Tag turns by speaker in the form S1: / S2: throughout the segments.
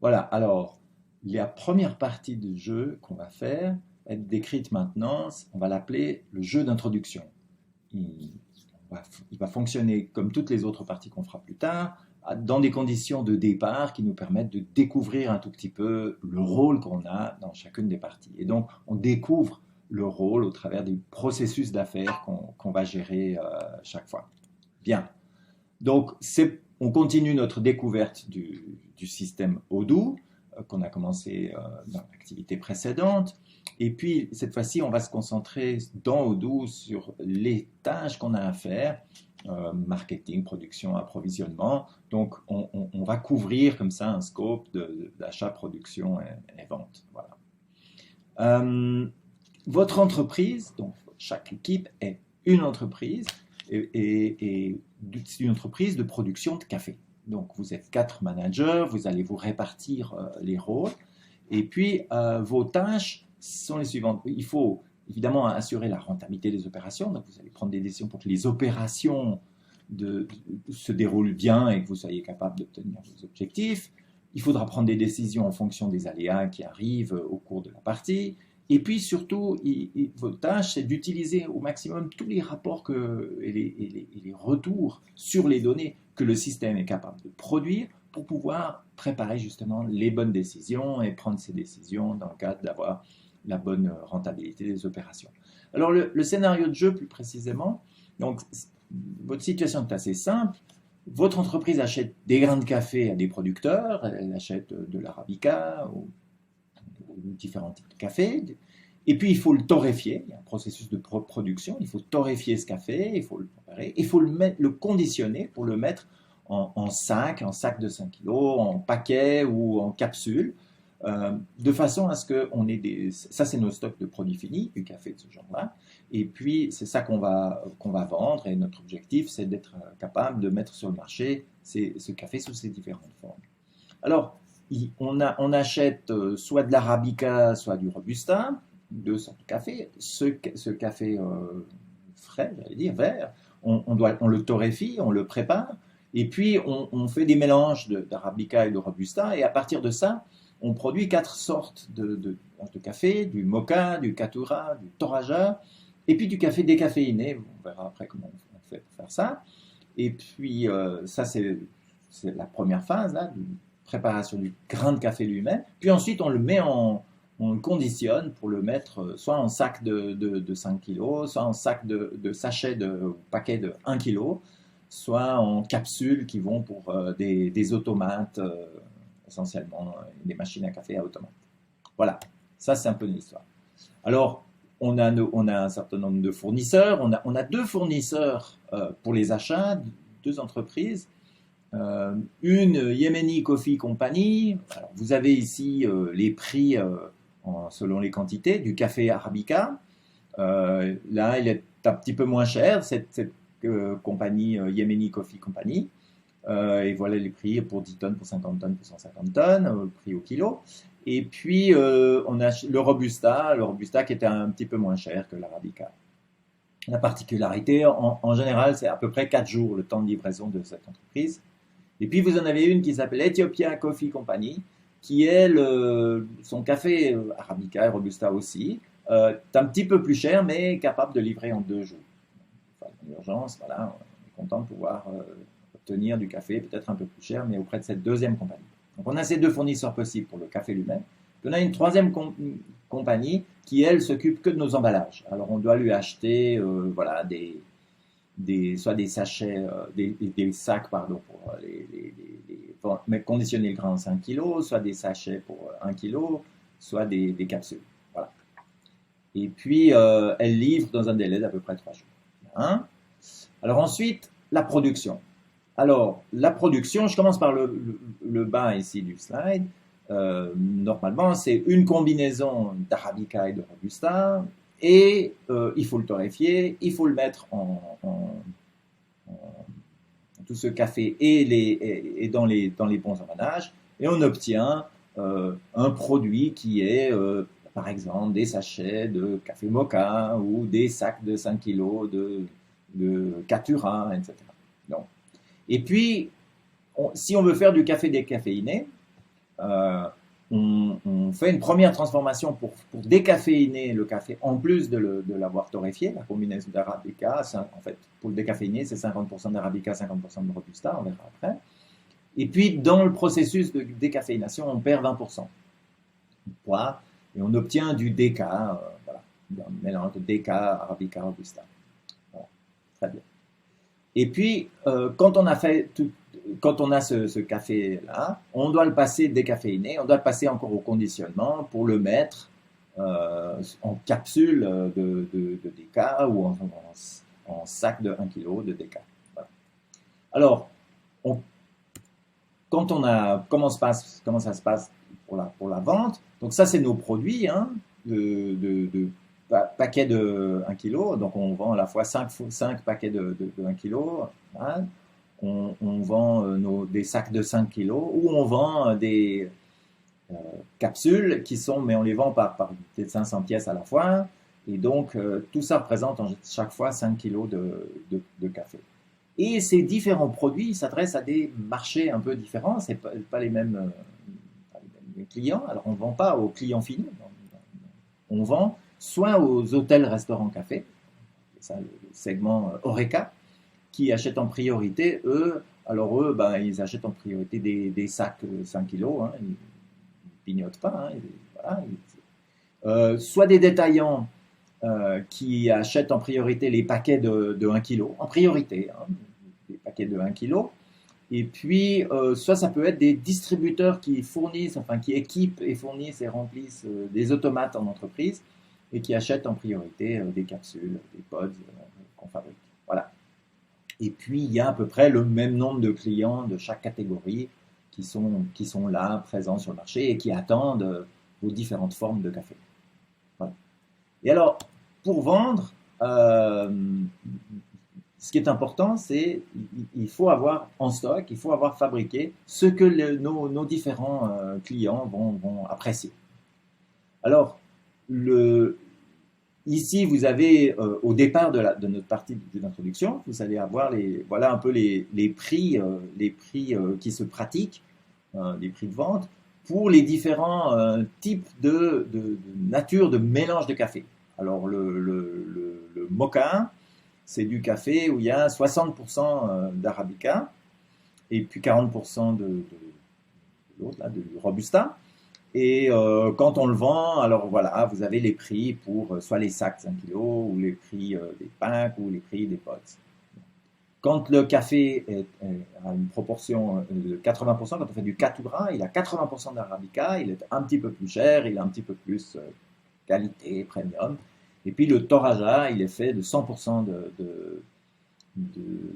S1: Voilà, alors, la première partie du jeu qu'on va faire va être décrite maintenant. On va l'appeler le jeu d'introduction. Il, il va fonctionner comme toutes les autres parties qu'on fera plus tard, dans des conditions de départ qui nous permettent de découvrir un tout petit peu le rôle qu'on a dans chacune des parties. Et donc, on découvre le rôle au travers du processus d'affaires qu'on va gérer chaque fois. Bien. Donc, on continue notre découverte du système Odoo qu'on a commencé dans l'activité précédente. Et puis, cette fois-ci, on va se concentrer dans Odoo sur les tâches qu'on a à faire, marketing, production, approvisionnement. Donc, on va couvrir comme ça un scope d'achat, production et vente. Voilà. Votre entreprise, donc chaque équipe est une entreprise et une entreprise de production de café. Donc vous êtes 4 managers, vous allez vous répartir les rôles et puis vos tâches sont les suivantes. Il faut évidemment assurer la rentabilité des opérations, donc vous allez prendre des décisions pour que les opérations se déroulent bien et que vous soyez capable d'obtenir vos objectifs. Il faudra prendre des décisions en fonction des aléas qui arrivent au cours de la partie. Et puis surtout, votre tâche, c'est d'utiliser au maximum tous les rapports et les retours sur les données que le système est capable de produire pour pouvoir préparer justement les bonnes décisions et prendre ces décisions dans le cadre d'avoir la bonne rentabilité des opérations. Alors le scénario de jeu plus précisément, donc votre situation est assez simple. Votre entreprise achète des grains de café à des producteurs, elle achète de l'arabica ou différents types de café. Et puis, il faut le torréfier. Il y a un processus de production. Il faut torréfier ce café, il faut le préparer, il faut le conditionner pour le mettre en sac de 5 kg, en paquet ou en capsule, de façon à ce qu'on ait des... Ça, c'est nos stocks de produits finis, du café de ce genre-là. Et puis, c'est ça qu'on va vendre. Et notre objectif, c'est d'être capable de mettre sur le marché ce café sous ses différentes formes. Alors, on achète soit de l'arabica, soit du robusta, 2 sortes de café. Ce café frais, j'allais dire, vert, on le torréfie, on le prépare, et puis on fait des mélanges d'arabica et de robusta, et à partir de ça, on produit 4 sortes de café, du moka, du caturra, du toraja, et puis du café décaféiné. On verra après comment on fait pour faire ça. Et puis, ça, c'est la première phase, là, préparation du grain de café lui-même. Puis ensuite, on le conditionne pour le mettre soit en sac de 5 kg, soit en sac de sachet de paquet de 1 kg, soit en capsules qui vont pour des automates, essentiellement des machines à café à automates. Voilà, ça c'est un peu l'histoire. Alors, on a un certain nombre de fournisseurs. On a 2 fournisseurs pour les achats, 2 entreprises. Une Yemeni Coffee Company. Alors, vous avez ici les prix selon les quantités du café arabica. Là, il est un petit peu moins cher, cette compagnie Yemeni Coffee Company. Et voilà les prix pour 10 tonnes, pour 50 tonnes, pour 150 tonnes, le prix au kilo. Et puis, on a le Robusta qui était un petit peu moins cher que l'arabica. La particularité, en général, c'est à peu près 4 jours le temps de livraison de cette entreprise. Et puis vous en avez une qui s'appelle Ethiopia Coffee Company, qui est son café arabica et robusta aussi, un petit peu plus cher, mais capable de livrer en 2 jours. Enfin, en urgence, voilà, on est content de pouvoir obtenir du café peut-être un peu plus cher, mais auprès de cette deuxième compagnie. Donc on a ces 2 fournisseurs possibles pour le café lui-même. Puis on a une troisième compagnie qui, elle, s'occupe que de nos emballages. Alors on doit lui acheter voilà, soit des sachets, des sacs pardon, pour conditionner le grain en 5 kg, soit des sachets pour 1 kg, soit des capsules. Voilà. Et puis, elle livre dans un délai d'à peu près 3 jours. Hein. Alors ensuite, la production. Alors, la production, je commence par le bas ici du slide. Normalement, c'est une combinaison d'arabica et de robusta. Et il faut le torréfier, il faut le mettre tout ce café et dans les bons emballages, et on obtient un produit qui est, par exemple, des sachets de café moka ou des sacs de 5 kg de caturra, etc. Donc, et puis, si on veut faire du café décaféiné, on fait une première transformation pour décaféiner le café, en plus de l'avoir torréfié, la combinaison d'arabica. En fait, pour le décaféiner, c'est 50% d'arabica, 50% de robusta, on verra après. Et puis, dans le processus de décaféination, on perd 20% de poids et on obtient du déca, voilà, un mélange de déca, arabica, robusta. Voilà, très bien. Et puis, quand on a ce café-là, on doit le passer décaféiné, on doit le passer encore au conditionnement pour le mettre en capsule de déca ou en sac de 1 kg de déca. Voilà. Alors, on comment ça se passe pour la vente? Donc ça, c'est nos produits, hein, de paquets de 1 kg. Donc on vend à la fois 5 paquets de 1 kg. Hein. On vend des sacs de 5 kg ou on vend des capsules mais on les vend par peut-être 500 pièces à la fois. Et donc tout ça représente chaque fois 5 kg de café. Et ces différents produits s'adressent à des marchés un peu différents, ce n'est pas les mêmes clients. Alors on ne vend pas aux clients finaux, on vend soit aux hôtels, restaurants, cafés, c'est ça le segment Horeca, qui achètent en priorité, alors eux, ben, ils achètent en priorité des sacs 5 kilos, hein, ils ne pignotent pas, hein, voilà, soit des détaillants qui achètent en priorité les paquets de 1 kg, en priorité, hein, des paquets de 1 kg. Et puis, soit ça peut être des distributeurs qui fournissent, enfin qui équipent et fournissent et remplissent des automates en entreprise et qui achètent en priorité des capsules, des pods qu'on fabrique. Voilà. Et puis, il y a à peu près le même nombre de clients de chaque catégorie qui sont là, présents sur le marché et qui attendent vos différentes formes de café. Voilà. Et alors, pour vendre, ce qui est important, c'est qu'il faut avoir en stock, il faut avoir fabriqué ce que nos différents clients vont apprécier. Alors, ici, vous avez au départ de notre partie d'introduction, vous allez avoir voilà un peu les prix qui se pratiquent, les prix de vente, pour les différents types de nature de mélange de café. Alors, le mocha, c'est du café où il y a 60% d'arabica et puis 40% de l'autre, là, du robusta. Et quand on le vend, alors voilà, vous avez les prix pour soit les sacs 5 kg ou les prix des packs ou les prix des pots. Quand le café a une proportion de 80%, quand on fait du caturra, il a 80% d'arabica, il est un petit peu plus cher, il a un petit peu plus qualité, premium. Et puis le toraja, il est fait de 100%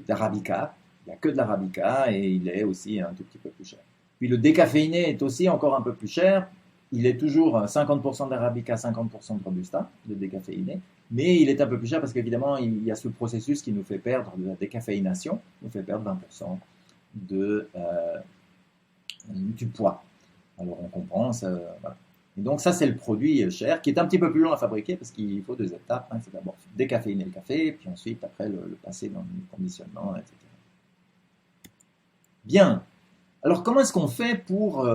S1: d'arabica. Il n'y a que de l'arabica et il est aussi un tout petit peu plus cher. Puis le décaféiné est aussi encore un peu plus cher. Il est toujours 50% d'arabica, 50% de robusta, de décaféiné. Mais il est un peu plus cher parce qu'évidemment, il y a ce processus qui nous fait perdre de la décaféination, nous fait perdre 20% du poids. Alors on comprend, voilà. Et donc ça, c'est le produit cher, qui est un petit peu plus long à fabriquer parce qu'il faut 2 étapes. Hein. C'est d'abord décaféiner le café, puis ensuite, après, le passer dans le conditionnement, etc. Bien. Alors, comment est-ce qu'on fait pour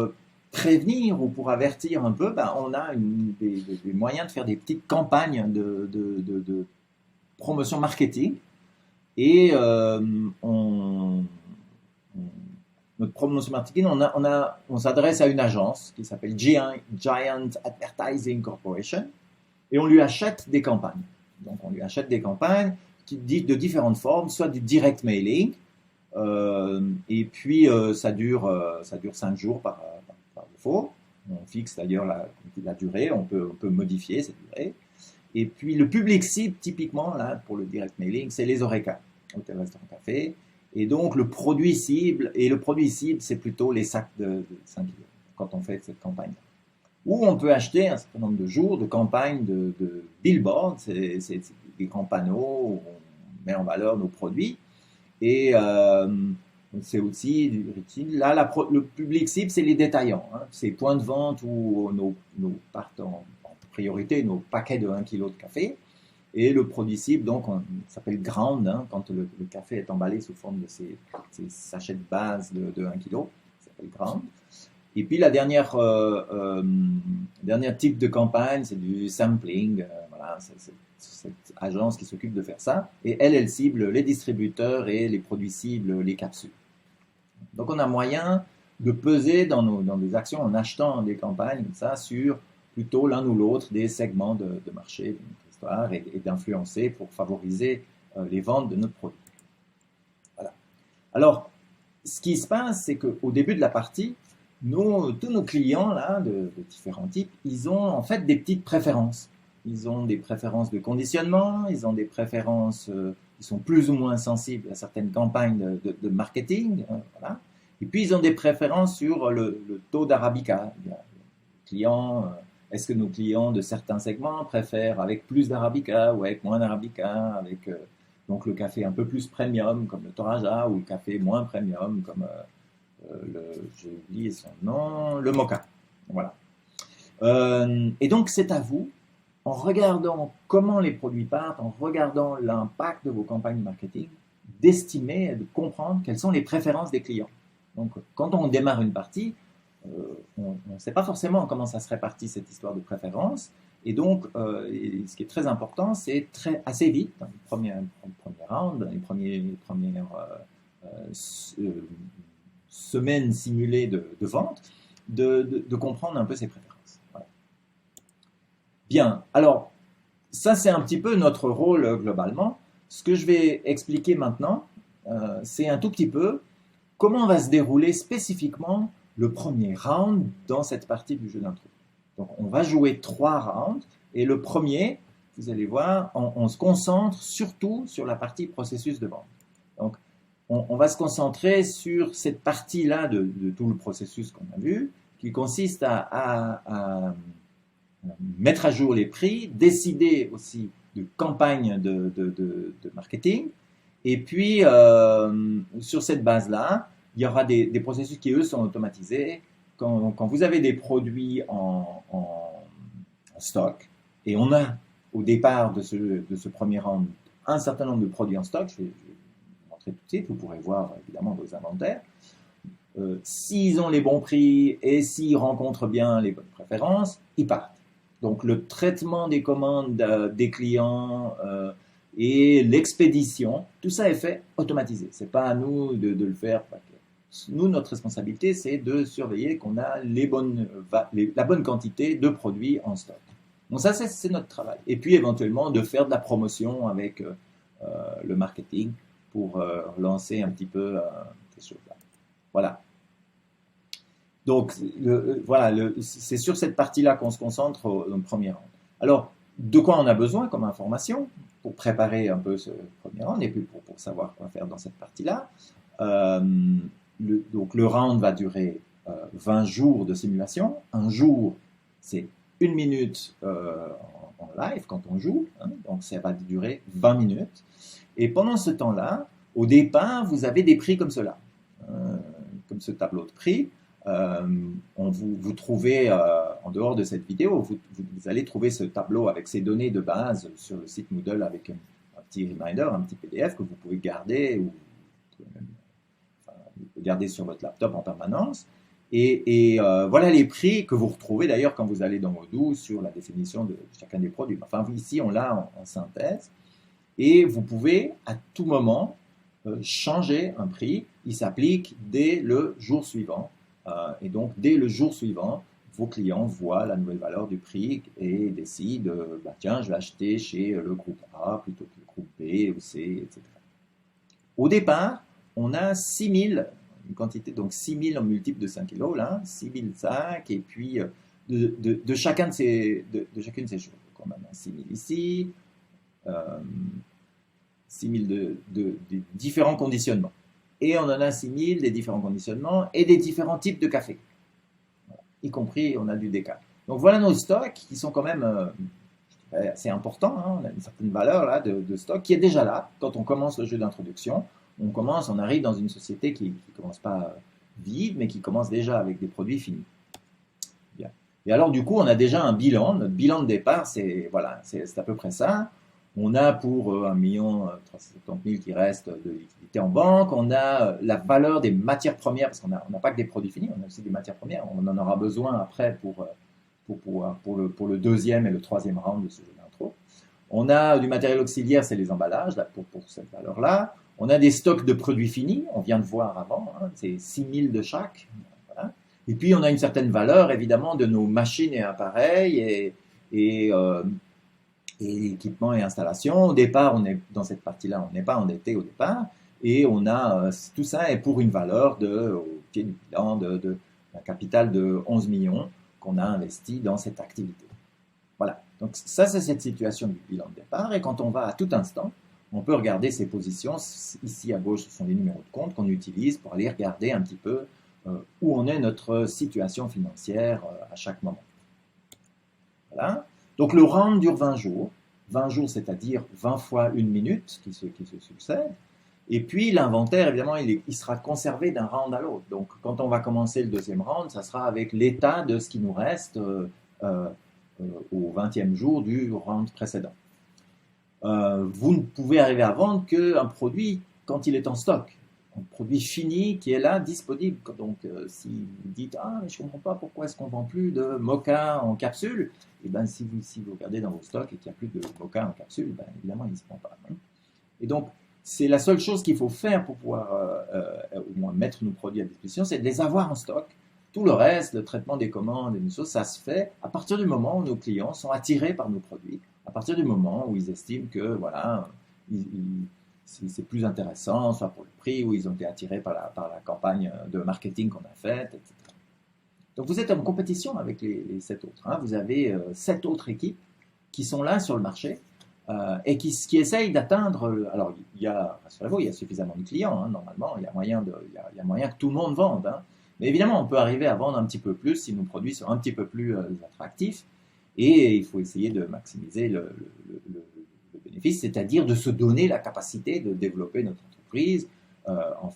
S1: prévenir ou pour avertir un peu? On a des moyens de faire des petites campagnes de promotion marketing. Et notre promotion marketing, on s'adresse à une agence qui s'appelle Giant Advertising Corporation et on lui achète des campagnes. Donc, on lui achète des campagnes de différentes formes, soit du direct mailing, et puis ça dure 5 jours par défaut. On fixe d'ailleurs la durée, on peut modifier cette durée. Et puis le public cible, typiquement, là, pour le direct mailing, c'est les Horeca, hôtel, restaurant, café. Et donc le produit cible, c'est plutôt les sacs de 5 kg, quand on fait cette campagne. Ou on peut acheter un certain nombre de jours de campagnes de billboards, c'est des grands panneaux où on met en valeur nos produits. Et c'est aussi du routine. Là, le public cible, c'est les détaillants. Hein. C'est points de vente où nos partent en priorité nos paquets de 1 kg de café. Et le produit cible, donc, ça s'appelle ground, hein, quand le café est emballé sous forme de ces sachets de base de 1 kg. Ça s'appelle ground. Et puis dernier type de campagne, c'est du sampling. Voilà, c'est cette agence qui s'occupe de faire ça. Et elle cible les distributeurs et les produits cibles, les capsules. Donc on a moyen de peser dans des actions en achetant des campagnes comme ça sur plutôt l'un ou l'autre des segments de marché de notre histoire et d'influencer pour favoriser les ventes de notre produit. Voilà. Alors, ce qui se passe, c'est qu'au début de la partie, tous nos clients là, de différents types, ils ont en fait des petites préférences. Ils ont des préférences de conditionnement, ils ont des préférences, ils sont plus ou moins sensibles à certaines campagnes de marketing. Voilà. Et puis, ils ont des préférences sur le taux d'arabica. Est-ce que nos clients de certains segments préfèrent avec plus d'arabica ou avec moins d'arabica, avec donc le café un peu plus premium comme le Toraja ou le café moins premium comme j'ai oublié son nom, le Mocha. Voilà. Et donc, c'est à vous, en regardant comment les produits partent, en regardant l'impact de vos campagnes marketing, d'estimer et de comprendre quelles sont les préférences des clients. Donc, quand on démarre une partie, on ne sait pas forcément comment ça se répartit cette histoire de préférence. Et donc, ce qui est très important, c'est assez vite, dans le premier round, dans les premières semaines simulées de vente, de comprendre un peu ces préférences. Voilà. Bien, alors, ça c'est un petit peu notre rôle globalement. Ce que je vais expliquer maintenant, c'est un tout petit peu comment va se dérouler spécifiquement le premier round dans cette partie du jeu d'intro. Donc on va jouer 3 rounds et le premier, vous allez voir, on se concentre surtout sur la partie processus de vente. Donc on va se concentrer sur cette partie-là de tout le processus qu'on a vu, qui consiste à mettre à jour les prix, décider aussi de campagne de marketing, et puis sur cette base-là, il y aura des processus qui, eux, sont automatisés. Quand vous avez des produits en stock, et on a au départ de ce premier round un certain nombre de produits en stock, je vais vous montrer tout de suite, vous pourrez voir évidemment vos inventaires. S'ils ont les bons prix et s'ils rencontrent bien les bonnes préférences, ils partent. Donc le traitement des commandes des clients et l'expédition, tout ça est fait automatisé. Ce n'est pas à nous de le faire. Nous, notre responsabilité, c'est de surveiller qu'on a la bonne quantité de produits en stock. Donc ça, c'est notre travail. Et puis éventuellement de faire de la promotion avec le marketing pour lancer un petit peu ces choses-là. Voilà. Donc c'est sur cette partie-là qu'on se concentre au premier round. Alors, de quoi on a besoin comme information pour préparer un peu ce premier round et puis pour savoir quoi faire dans cette partie-là. Donc le round va durer 20 jours de simulation. Un jour, c'est 1 minute en live quand on joue, hein, donc ça va durer 20 minutes. Et pendant ce temps-là, au départ, vous avez des prix comme cela, comme ce tableau de prix. Vous trouvez, en dehors de cette vidéo, vous allez trouver ce tableau avec ces données de base sur le site Moodle avec un petit reminder, un petit PDF que vous pouvez garder ou garder sur votre laptop en permanence. Et voilà les prix que vous retrouvez d'ailleurs quand vous allez dans Odoo sur la définition de chacun des produits. Enfin, ici, on l'a en synthèse. Et vous pouvez à tout moment changer un prix. Il s'applique dès le jour suivant. Et donc, dès le jour suivant, vos clients voient la nouvelle valeur du prix et décident, tiens, je vais acheter chez le groupe A plutôt que le groupe B ou C, etc. Au départ, on a 6000, une quantité, donc 6000 en multiple de 5 kg, là, 6000 sacs, et puis de chacune de ces choses. Donc, on en a 6000 ici, 6000 de différents conditionnements. Et on en a 6000 des différents conditionnements et des différents types de café. Voilà. Y compris, on a du déca. Donc voilà nos stocks qui sont quand même assez importants. Hein. On a une certaine valeur là, de stock qui est déjà là. Quand on commence le jeu d'introduction, on arrive dans une société qui ne commence pas vive, mais qui commence déjà avec des produits finis. Bien. Et alors du coup, on a déjà un bilan. Notre bilan de départ, c'est à peu près ça. On a pour 1 370 000 qui reste de liquidité en banque. On a la valeur des matières premières, parce qu'on n'a pas que des produits finis, on a aussi des matières premières. On en aura besoin après pour le deuxième et le troisième round de ce jeu d'intro. On a du matériel auxiliaire, c'est les emballages, là, pour cette valeur-là. On a des stocks de produits finis, on vient de voir avant, hein, c'est 6 000 de chaque. Voilà. Et puis on a une certaine valeur, évidemment, de nos machines et appareils et équipements et installations. Au départ, on est dans cette partie-là, on n'est pas endetté au départ, et on a tout ça est pour une valeur au pied du bilan d'un capital de 11 millions qu'on a investi dans cette activité. Voilà. Donc ça, c'est cette situation du bilan de départ. Et quand on va à tout instant, on peut regarder ces positions. Ici à gauche, ce sont les numéros de compte qu'on utilise pour aller regarder un petit peu où en est notre situation financière à chaque moment. Voilà. Donc le round dure 20 jours. 20 jours, c'est-à-dire 20 fois une minute qui se succèdent. Et puis l'inventaire, évidemment, il sera conservé d'un round à l'autre. Donc quand on va commencer le deuxième round, ça sera avec l'état de ce qui nous reste au 20e jour du round précédent. Vous ne pouvez arriver à vendre qu'un produit quand il est en stock. Un produit fini qui est là, disponible. Donc, si vous dites « Ah, mais je ne comprends pas pourquoi est-ce qu'on ne vend plus de mocha en capsule », et bien, si vous regardez dans vos stocks et qu'il n'y a plus de mocha en capsule, ben, évidemment, il ne se prend pas. Hein. Et donc, c'est la seule chose qu'il faut faire pour pouvoir au moins mettre nos produits à disposition, c'est de les avoir en stock. Tout le reste, le traitement des commandes et des choses, ça se fait à partir du moment où nos clients sont attirés par nos produits, à partir du moment où ils estiment que voilà, c'est plus intéressant, soit pour le prix, ou ils ont été attirés par la campagne de marketing qu'on a faite, etc. Donc vous êtes en compétition avec les 7 autres. Hein. Vous avez 7 autres équipes qui sont là sur le marché et qui essayent d'atteindre. Alors rassurez-vous, il y a suffisamment de clients. Hein, normalement, il y a moyen que tout le monde vende. Hein. Mais évidemment, on peut arriver à vendre un petit peu plus si nos produits sont un petit peu plus attractifs. Et il faut essayer de maximiser le bénéfice, c'est-à-dire de se donner la capacité de développer notre entreprise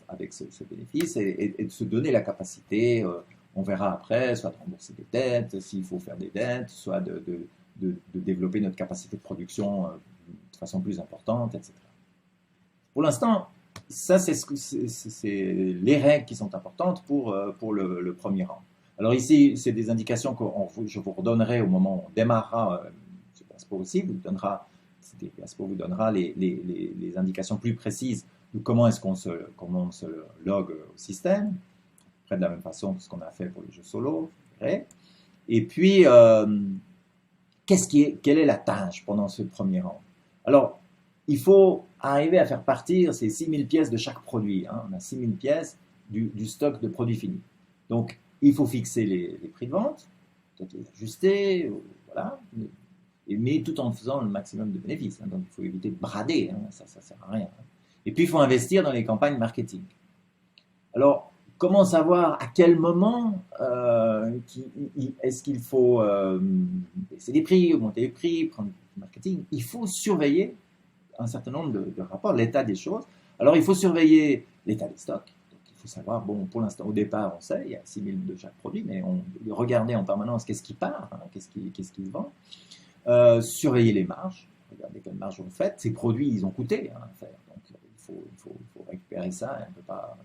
S1: avec ce bénéfice et de se donner la capacité, on verra après, soit de rembourser des dettes, s'il faut faire des dettes, soit de développer notre capacité de production de façon plus importante, etc. Pour l'instant, ça, c'est les règles qui sont importantes pour le premier rang. Alors ici, c'est des indications que je vous redonnerai au moment où on démarrera. Gaspo aussi vous donnera les indications plus précises de comment est-ce qu'on se log au système, près de la même façon que ce qu'on a fait pour les jeux solo. Et puis, quelle est la tâche pendant ce premier rang? Alors, il faut arriver à faire partir ces 6000 pièces de chaque produit. Hein. On a 6000 pièces du stock de produits finis. Donc, il faut fixer les prix de vente, peut-être les ajuster, voilà, mais tout en faisant le maximum de bénéfices. Hein. Donc, il faut éviter de brader, hein. Ça ne sert à rien. Hein. Et puis, il faut investir dans les campagnes marketing. Alors, comment savoir à quel moment est-ce qu'il faut baisser les prix, augmenter les prix, prendre du marketing? Il faut surveiller un certain nombre de rapports, l'état des choses. Alors, il faut surveiller l'état des stocks. Donc, il faut savoir, bon, pour l'instant, au départ, on sait, il y a 6000 de chaque produit, mais on regarder en permanence qu'est-ce qui part, hein, qu'est-ce qui se vend. Surveiller les marges, regarder quelles marges on fait. Ces produits, ils ont coûté à faire. Donc, il faut récupérer ça. On ne peut pas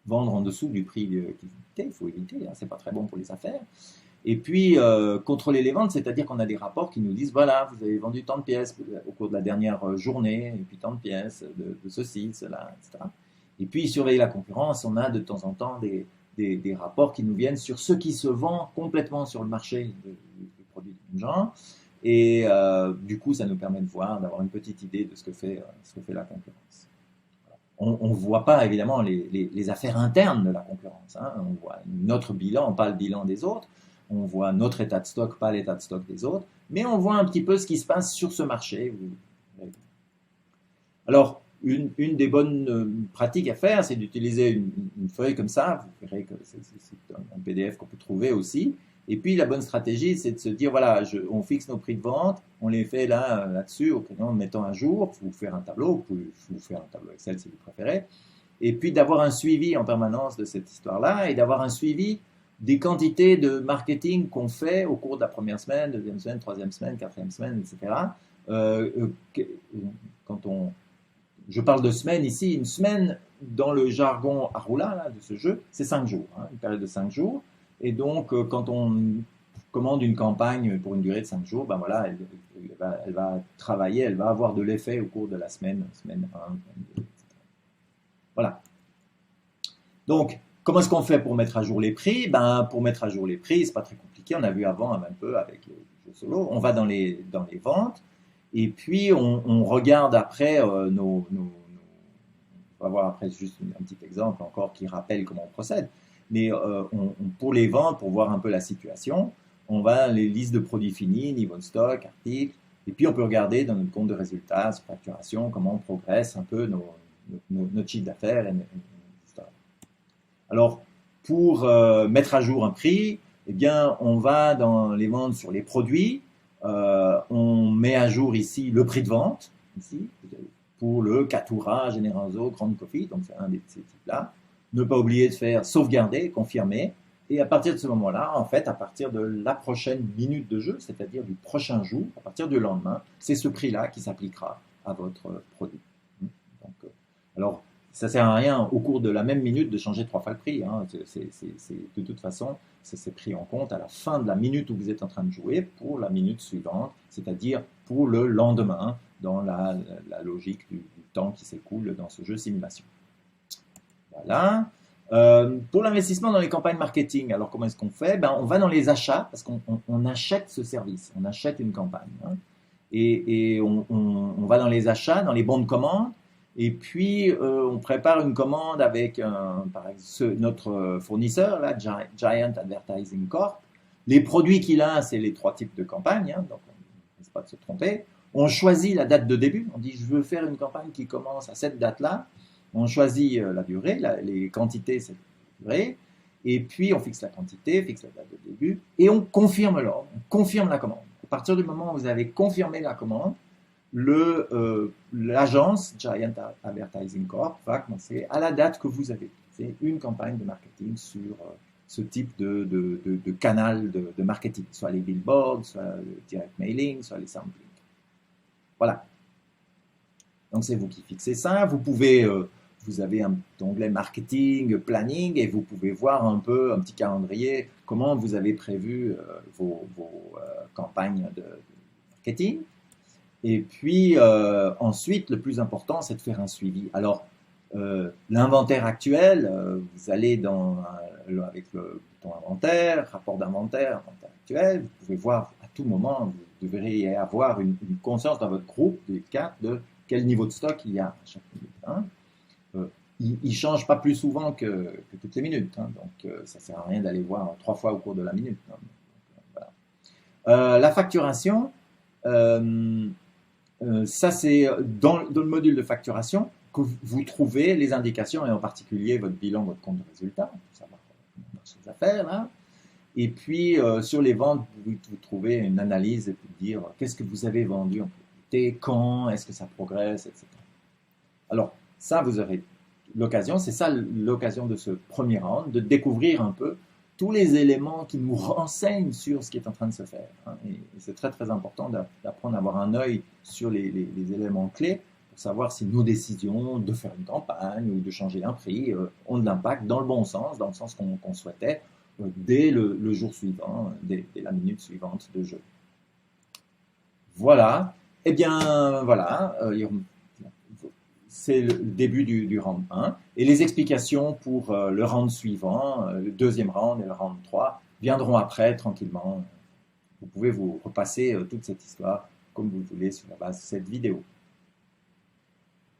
S1: vendre en dessous du prix qu'ils coûtaient. Il faut éviter. Hein, ce n'est pas très bon pour les affaires. Et puis, contrôler les ventes, c'est-à-dire qu'on a des rapports qui nous disent, voilà, vous avez vendu tant de pièces au cours de la dernière journée, et puis tant de pièces de ceci, cela, etc. Et puis, surveiller la concurrence, on a de temps en temps des rapports qui nous viennent sur ce qui se vend complètement sur le marché du produit du même genre. Et du coup, ça nous permet de voir, d'avoir une petite idée de ce que fait la concurrence. On ne voit pas, évidemment, les affaires internes de la concurrence. Hein. On voit notre bilan, pas le bilan des autres. On voit notre état de stock, pas l'état de stock des autres, mais on voit un petit peu ce qui se passe sur ce marché. Alors, une des bonnes pratiques à faire, c'est d'utiliser une feuille comme ça. Vous verrez que c'est un PDF qu'on peut trouver aussi. Et puis, la bonne stratégie, c'est de se dire, voilà, on fixe nos prix de vente, on les fait là-dessus, au crayon, en mettant à jour. Vous faire un tableau, vous pouvez vous faire un tableau Excel si vous préférez. Et puis, d'avoir un suivi en permanence de cette histoire-là et d'avoir un suivi des quantités de marketing qu'on fait au cours de la première semaine, deuxième semaine, troisième semaine, quatrième semaine, etc. que- quand je parle de semaine ici, une semaine dans le jargon Arula là, de ce jeu, c'est 5 jours, hein, une période de 5 jours. Et donc, quand on commande une campagne pour une durée de 5 jours, ben voilà, elle va travailler, elle va avoir de l'effet au cours de la semaine, semaine 1, semaine 2, etc. Voilà. Donc, comment est-ce qu'on fait pour mettre à jour les prix? Ben, pour mettre à jour les prix, c'est pas très compliqué. On a vu avant un peu avec le jeu solo. On va dans les ventes et puis on regarde après on va voir après juste un petit exemple encore qui rappelle comment on procède. Mais pour les ventes, pour voir un peu la situation, on va les listes de produits finis, niveau de stock, articles, et puis on peut regarder dans notre compte de résultats, sur facturation, comment on progresse un peu notre chiffre d'affaires, etc. Alors, pour mettre à jour un prix, eh bien, on va dans les ventes sur les produits, on met à jour ici le prix de vente, ici, pour le Caturra, Generoso, Grand Coffee, donc c'est un de ces types-là. Ne pas oublier de faire sauvegarder, confirmer, et à partir de ce moment-là, en fait, à partir de la prochaine minute de jeu, c'est-à-dire du prochain jour, à partir du lendemain, c'est ce prix-là qui s'appliquera à votre produit. Donc, alors, ça ne sert à rien au cours de la même minute de changer 3 fois le prix, hein. De toute façon, ça s'est pris en compte à la fin de la minute où vous êtes en train de jouer pour la minute suivante, c'est-à-dire pour le lendemain, dans la logique du temps qui s'écoule dans ce jeu simulation. Voilà. Pour l'investissement dans les campagnes marketing, alors comment est-ce qu'on fait? Ben, on va dans les achats, parce qu'on achète ce service, on achète une campagne, hein. Et on va dans les achats, dans les bons de commande, et puis on prépare une commande avec notre fournisseur, là, Giant Advertising Corp. Les produits qu'il a, c'est les 3 types de campagnes, hein, donc on ne risque pas de se tromper. On choisit la date de début, on dit je veux faire une campagne qui commence à cette date-là. On choisit la durée, les quantités, c'est la durée, et puis on fixe la quantité, fixe la date de début, et on confirme l'ordre, on confirme la commande. À partir du moment où vous avez confirmé la commande, l'agence Giant Advertising Corp va commencer à la date que vous avez. C'est une campagne de marketing sur ce type de canal de marketing, soit les billboards, soit le direct mailing, soit les sampling. Voilà. Donc c'est vous qui fixez ça. Vous avez un onglet marketing, planning, et vous pouvez voir un peu un petit calendrier, comment vous avez prévu vos campagnes de marketing. Et puis ensuite, le plus important, c'est de faire un suivi. Alors, l'inventaire actuel, vous allez avec le bouton inventaire, rapport d'inventaire, inventaire actuel, vous pouvez voir à tout moment, vous devriez avoir une conscience dans votre groupe des cartes de quel niveau de stock il y a à chaque minute, hein. Il ne change pas plus souvent que toutes les minutes, hein, donc ça ne sert à rien d'aller voir 3 fois au cours de la minute, hein. Donc, voilà. La facturation, ça c'est dans le module de facturation que vous trouvez les indications, et en particulier votre bilan, votre compte de résultat, pour savoir comment marchent les affaires, hein. Et puis sur les ventes, vous trouvez une analyse pour dire qu'est-ce que vous avez vendu en priorité, quand, est-ce que ça progresse, etc. Alors ça, vous aurez l'occasion, c'est ça l'occasion de ce premier round, de découvrir un peu tous les éléments qui nous renseignent sur ce qui est en train de se faire, hein. Et c'est très très important d'apprendre à avoir un œil sur les éléments clés pour savoir si nos décisions de faire une campagne ou de changer un prix ont de l'impact dans le bon sens, dans le sens qu'on souhaitait, dès le jour suivant, dès la minute suivante de jeu. Voilà. Eh bien, voilà. C'est le début du round 1. Et les explications pour le round suivant, le deuxième round et le round 3, viendront après, tranquillement. Vous pouvez vous repasser toute cette histoire comme vous le voulez sur la base de cette vidéo.